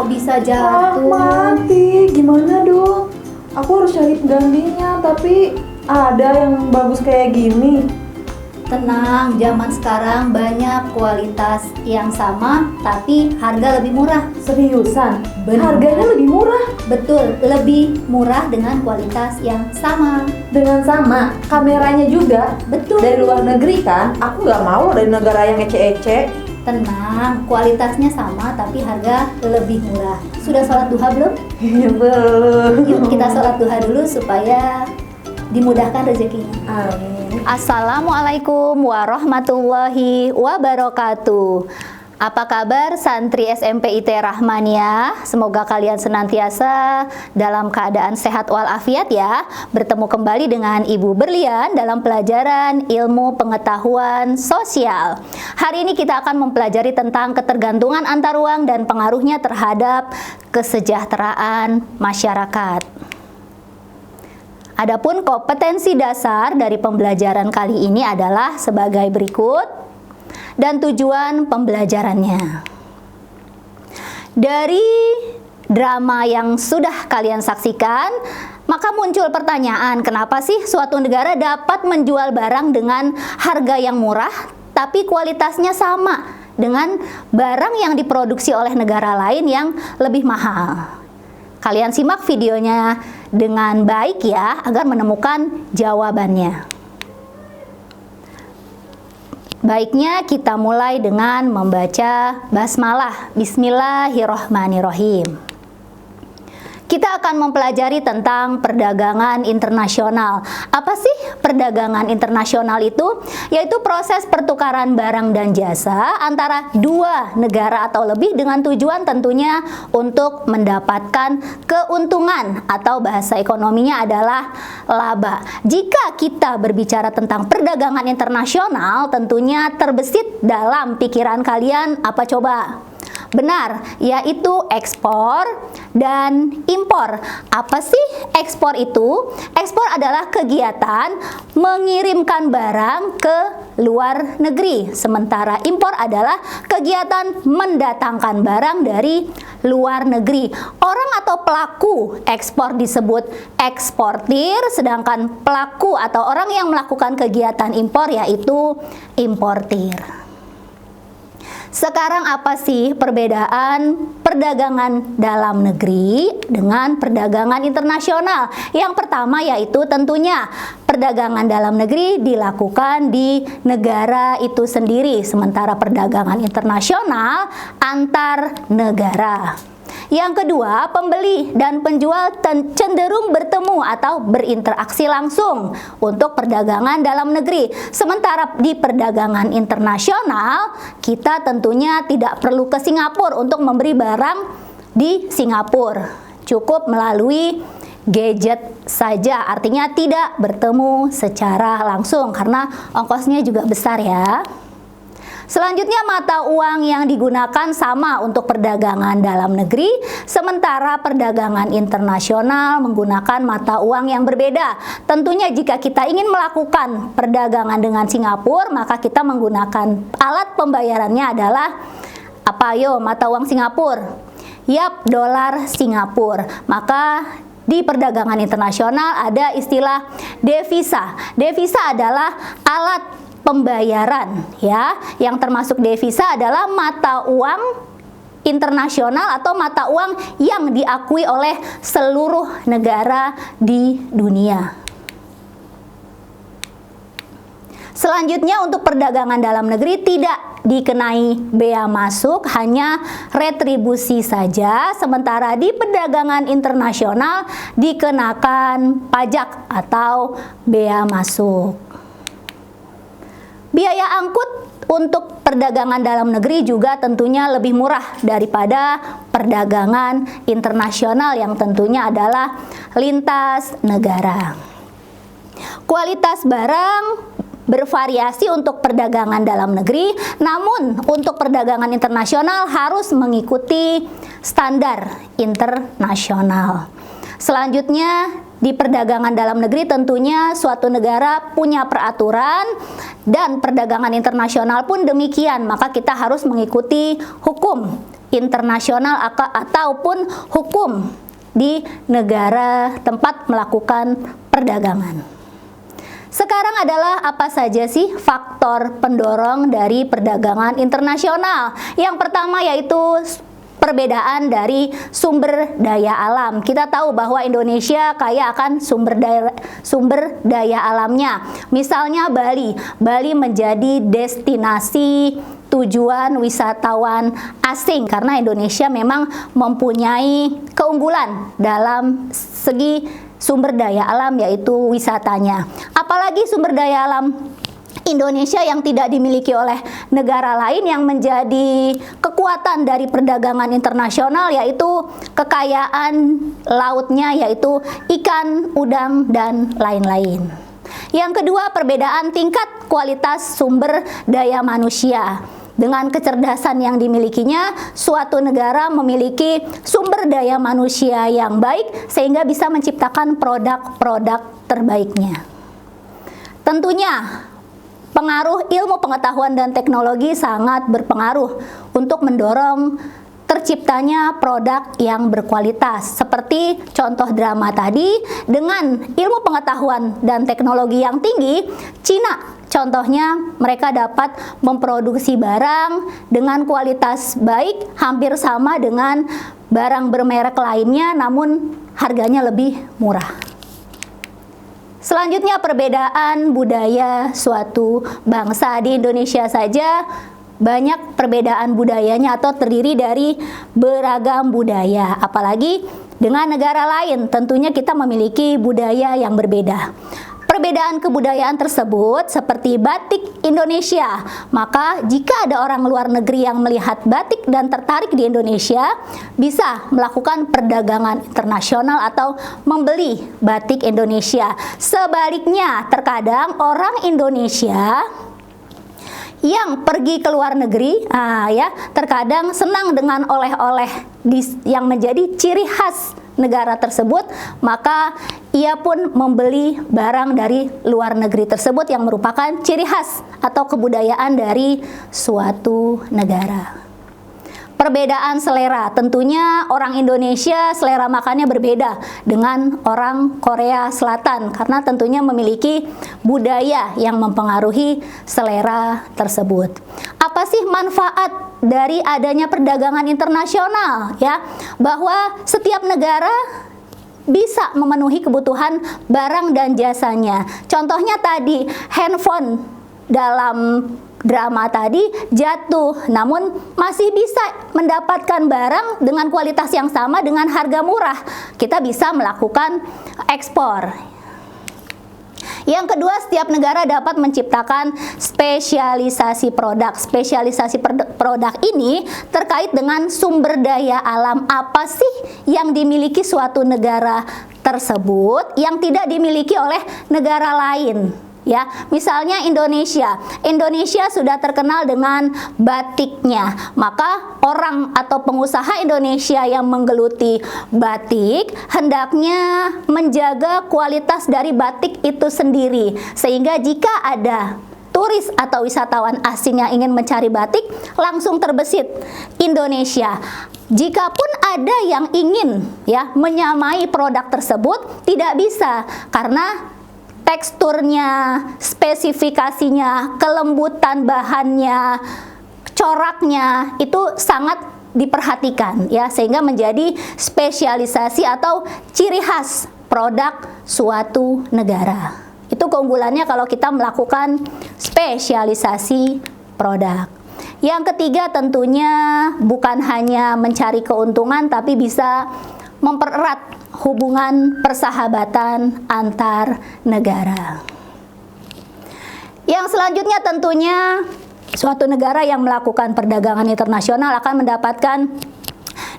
kok bisa Ah, jatuh? mati. Gimana dong? Aku harus cari penggantinya, tapi ada yang bagus kayak gini. Tenang, zaman sekarang banyak kualitas yang sama tapi harga lebih murah. Seriusan? Benar. Harganya lebih murah. Betul, lebih murah dengan kualitas yang sama. Dengan sama, kameranya juga. Betul. Dari luar negeri kan? Aku nggak mau dari negara yang ece-ece. Tenang, kualitasnya sama tapi harga lebih murah. Sudah sholat duha belum? Belum. Yuk kita sholat duha dulu supaya dimudahkan rezekinya. Amin. Assalamualaikum warahmatullahi wabarakatuh. Apa kabar santri SMP IT Rahmania? Semoga kalian senantiasa dalam keadaan sehat walafiat ya. Bertemu kembali dengan Ibu Berlian dalam pelajaran ilmu pengetahuan sosial. Hari ini kita akan mempelajari tentang ketergantungan antar uang dan pengaruhnya terhadap kesejahteraan masyarakat. Adapun kompetensi dasar dari pembelajaran kali ini adalah sebagai berikut dan tujuan pembelajarannya. Dari drama yang sudah kalian saksikan, maka muncul pertanyaan, kenapa sih suatu negara dapat menjual barang dengan harga yang murah tapi kualitasnya sama dengan barang yang diproduksi oleh negara lain yang lebih mahal? Kalian simak videonya dengan baik ya, agar menemukan jawabannya. Baiknya kita mulai dengan membaca basmalah. Bismillahirrohmanirrohim. Kita akan mempelajari tentang perdagangan internasional. Apa sih perdagangan internasional itu? Yaitu proses pertukaran barang dan jasa antara dua negara atau lebih dengan tujuan tentunya untuk mendapatkan keuntungan atau bahasa ekonominya adalah laba. Jika kita berbicara tentang perdagangan internasional, tentunya terbesit dalam pikiran kalian apa coba? Benar, yaitu ekspor dan impor. Apa sih ekspor itu? Ekspor adalah kegiatan mengirimkan barang ke luar negeri. Sementara impor adalah kegiatan mendatangkan barang dari luar negeri. Orang atau pelaku ekspor disebut eksportir, sedangkan pelaku atau orang yang melakukan kegiatan impor yaitu importir. Sekarang apa sih perbedaan perdagangan dalam negeri dengan perdagangan internasional? Yang pertama yaitu tentunya perdagangan dalam negeri dilakukan di negara itu sendiri, sementara perdagangan internasional antar negara. Yang kedua, pembeli dan penjual cenderung bertemu atau berinteraksi langsung untuk perdagangan dalam negeri. Sementara di perdagangan internasional, kita tentunya tidak perlu ke Singapura untuk memberi barang di Singapura. Cukup melalui gadget saja, artinya tidak bertemu secara langsung karena ongkosnya juga besar ya. Selanjutnya, mata uang yang digunakan sama untuk perdagangan dalam negeri, sementara perdagangan internasional menggunakan mata uang yang berbeda. Tentunya jika kita ingin melakukan perdagangan dengan Singapura, maka kita menggunakan alat pembayarannya adalah apa yo? Mata uang Singapura. Yap, dolar Singapura. Maka di perdagangan internasional ada istilah devisa. Devisa adalah alat pembayaran ya, yang termasuk devisa adalah mata uang internasional atau mata uang yang diakui oleh seluruh negara di dunia. Selanjutnya, untuk perdagangan dalam negeri tidak dikenai bea masuk, hanya retribusi saja, sementara di perdagangan internasional dikenakan pajak atau bea masuk. Biaya angkut untuk perdagangan dalam negeri juga tentunya lebih murah daripada perdagangan internasional yang tentunya adalah lintas negara. Kualitas barang bervariasi untuk perdagangan dalam negeri, namun untuk perdagangan internasional harus mengikuti standar internasional. Selanjutnya, di perdagangan dalam negeri tentunya suatu negara punya peraturan dan perdagangan internasional pun demikian, maka kita harus mengikuti hukum internasional ataupun hukum di negara tempat melakukan perdagangan. Sekarang adalah apa saja sih faktor pendorong dari perdagangan internasional? Yang pertama yaitu perbedaan dari sumber daya alam. Kita tahu bahwa Indonesia kaya akan sumber daya alamnya. Misalnya Bali. Bali menjadi destinasi tujuan wisatawan asing karena Indonesia memang mempunyai keunggulan dalam segi sumber daya alam, yaitu wisatanya. Apalagi sumber daya alam Indonesia yang tidak dimiliki oleh negara lain yang menjadi kekuatan dari perdagangan internasional, yaitu kekayaan lautnya, yaitu ikan, udang, dan lain-lain. Yang kedua, perbedaan tingkat kualitas sumber daya manusia. Dengan kecerdasan yang dimilikinya, suatu negara memiliki sumber daya manusia yang baik sehingga bisa menciptakan produk-produk terbaiknya. Tentunya, pengaruh ilmu pengetahuan dan teknologi sangat berpengaruh untuk mendorong terciptanya produk yang berkualitas. Seperti contoh drama tadi, dengan ilmu pengetahuan dan teknologi yang tinggi, Cina contohnya mereka dapat memproduksi barang dengan kualitas baik, hampir sama dengan barang bermerek lainnya, namun harganya lebih murah. Selanjutnya, perbedaan budaya suatu bangsa. Di Indonesia saja banyak perbedaan budayanya atau terdiri dari beragam budaya. Apalagi dengan negara lain, tentunya kita memiliki budaya yang berbeda. Perbedaan kebudayaan tersebut seperti batik Indonesia. Maka jika ada orang luar negeri yang melihat batik dan tertarik di Indonesia, bisa melakukan perdagangan internasional atau membeli batik Indonesia. Sebaliknya, terkadang orang Indonesia yang pergi ke luar negeri, terkadang senang dengan oleh-oleh yang menjadi ciri khas negara tersebut, maka ia pun membeli barang dari luar negeri tersebut yang merupakan ciri khas atau kebudayaan dari suatu negara. Perbedaan selera, tentunya orang Indonesia selera makannya berbeda dengan orang Korea Selatan karena tentunya memiliki budaya yang mempengaruhi selera tersebut. Apa sih manfaat dari adanya perdagangan internasional, ya? Bahwa setiap negara bisa memenuhi kebutuhan barang dan jasanya. Contohnya tadi, handphone dalam drama tadi jatuh, namun masih bisa mendapatkan barang dengan kualitas yang sama dengan harga murah. Kita bisa melakukan ekspor. Yang kedua, setiap negara dapat menciptakan spesialisasi produk. Spesialisasi produk ini terkait dengan sumber daya alam apa sih yang dimiliki suatu negara tersebut yang tidak dimiliki oleh negara lain. Ya, misalnya Indonesia sudah terkenal dengan batiknya, maka orang atau pengusaha Indonesia yang menggeluti batik hendaknya menjaga kualitas dari batik itu sendiri, sehingga jika ada turis atau wisatawan asing yang ingin mencari batik, langsung terbesit Indonesia. Jikapun ada yang ingin menyamai produk tersebut, tidak bisa karena teksturnya, spesifikasinya, kelembutan bahannya, coraknya itu sangat diperhatikan, ya, sehingga menjadi spesialisasi atau ciri khas produk suatu negara. Itu keunggulannya kalau kita melakukan spesialisasi produk. Yang ketiga, tentunya bukan hanya mencari keuntungan tapi bisa mempererat hubungan persahabatan antar negara. Yang selanjutnya, tentunya suatu negara yang melakukan perdagangan internasional akan mendapatkan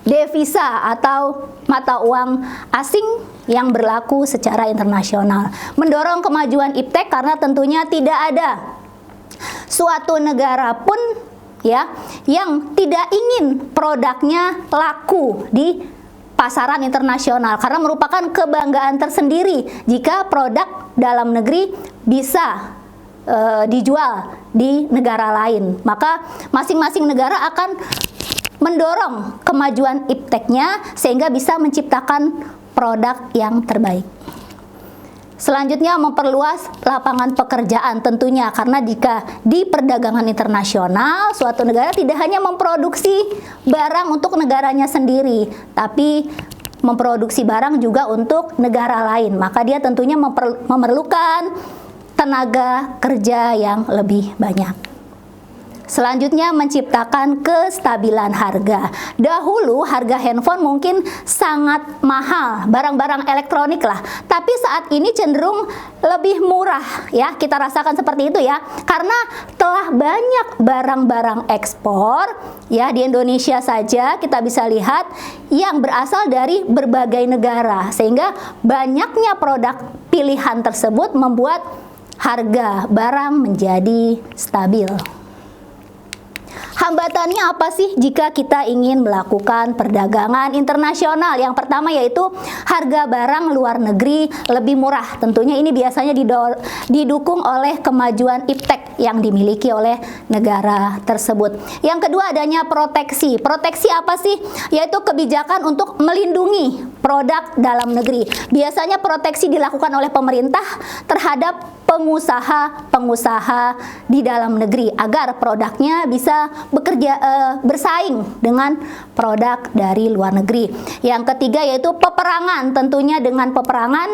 devisa atau mata uang asing yang berlaku secara internasional, mendorong kemajuan iptek karena tentunya tidak ada suatu negara pun yang tidak ingin produknya laku di pasaran internasional karena merupakan kebanggaan tersendiri jika produk dalam negeri bisa dijual di negara lain. Maka masing-masing negara akan mendorong kemajuan ipteknya sehingga bisa menciptakan produk yang terbaik. Selanjutnya, memperluas lapangan pekerjaan tentunya, karena jika di perdagangan internasional suatu negara tidak hanya memproduksi barang untuk negaranya sendiri, tapi memproduksi barang juga untuk negara lain, maka dia tentunya memerlukan tenaga kerja yang lebih banyak. Selanjutnya, menciptakan kestabilan harga. Dahulu harga handphone mungkin sangat mahal, barang-barang elektronik lah. Tapi saat ini cenderung lebih murah ya. Kita rasakan seperti itu ya. Karena telah banyak barang-barang ekspor ya, di Indonesia saja kita bisa lihat yang berasal dari berbagai negara. Sehingga banyaknya produk pilihan tersebut membuat harga barang menjadi stabil. Hambatannya apa sih jika kita ingin melakukan perdagangan internasional? Yang pertama yaitu harga barang luar negeri lebih murah. Tentunya ini biasanya didukung oleh kemajuan iptek yang dimiliki oleh negara tersebut. Yang kedua, adanya proteksi. Proteksi apa sih? Yaitu kebijakan untuk melindungi produk dalam negeri. Biasanya proteksi dilakukan oleh pemerintah terhadap pengusaha-pengusaha di dalam negeri agar produknya bisa bersaing dengan produk dari luar negeri. Yang ketiga yaitu peperangan. Tentunya dengan peperangan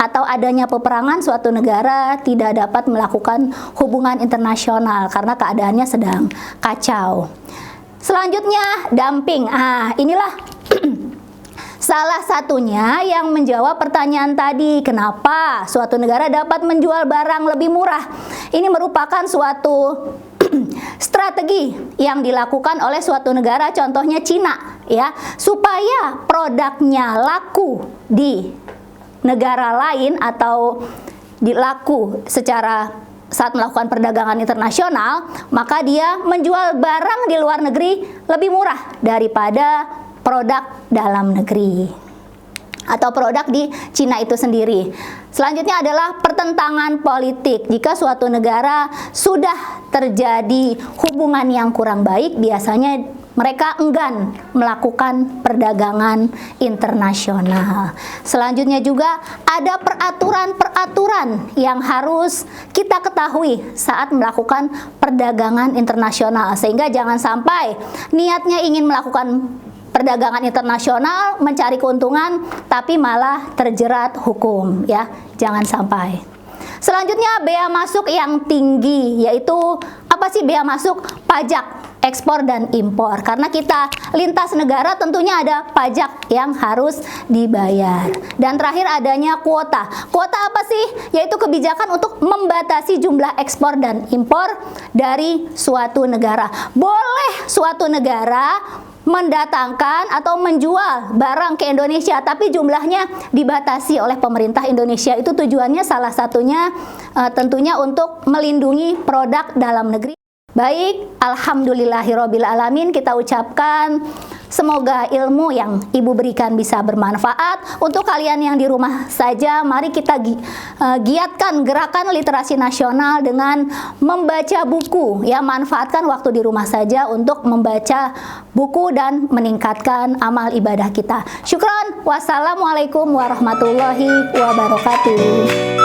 atau adanya peperangan, suatu negara tidak dapat melakukan hubungan internasional karena keadaannya sedang kacau. Selanjutnya, dumping. Inilah salah satunya yang menjawab pertanyaan tadi, kenapa suatu negara dapat menjual barang lebih murah. Ini merupakan suatu strategi yang dilakukan oleh suatu negara, contohnya Cina ya, supaya produknya laku di negara lain atau dilaku secara saat melakukan perdagangan internasional, maka dia menjual barang di luar negeri lebih murah daripada produk dalam negeri atau produk di Cina itu sendiri. Selanjutnya adalah pertentangan politik. Jika suatu negara sudah terjadi hubungan yang kurang baik, biasanya mereka enggan melakukan perdagangan internasional. Selanjutnya juga ada peraturan-peraturan yang harus kita ketahui saat melakukan perdagangan internasional, sehingga jangan sampai niatnya ingin melakukan perdagangan internasional mencari keuntungan tapi malah terjerat hukum ya, jangan sampai. Selanjutnya, bea masuk yang tinggi, yaitu apa sih bea masuk? Pajak ekspor dan impor. Karena kita lintas negara tentunya ada pajak yang harus dibayar. Dan terakhir, adanya kuota. Kuota apa sih? Yaitu kebijakan untuk membatasi jumlah ekspor dan impor dari suatu negara. Boleh suatu negara mendatangkan atau menjual barang ke Indonesia, tapi jumlahnya dibatasi oleh pemerintah Indonesia. Itu tujuannya salah satunya tentunya untuk melindungi produk dalam negeri. Baik, alhamdulillahirobbilalamin, kita ucapkan semoga ilmu yang Ibu berikan bisa bermanfaat. Untuk kalian yang di rumah saja, mari kita giatkan gerakan literasi nasional dengan membaca buku. Ya, manfaatkan waktu di rumah saja untuk membaca buku dan meningkatkan amal ibadah kita. Syukran. Wassalamualaikum warahmatullahi wabarakatuh.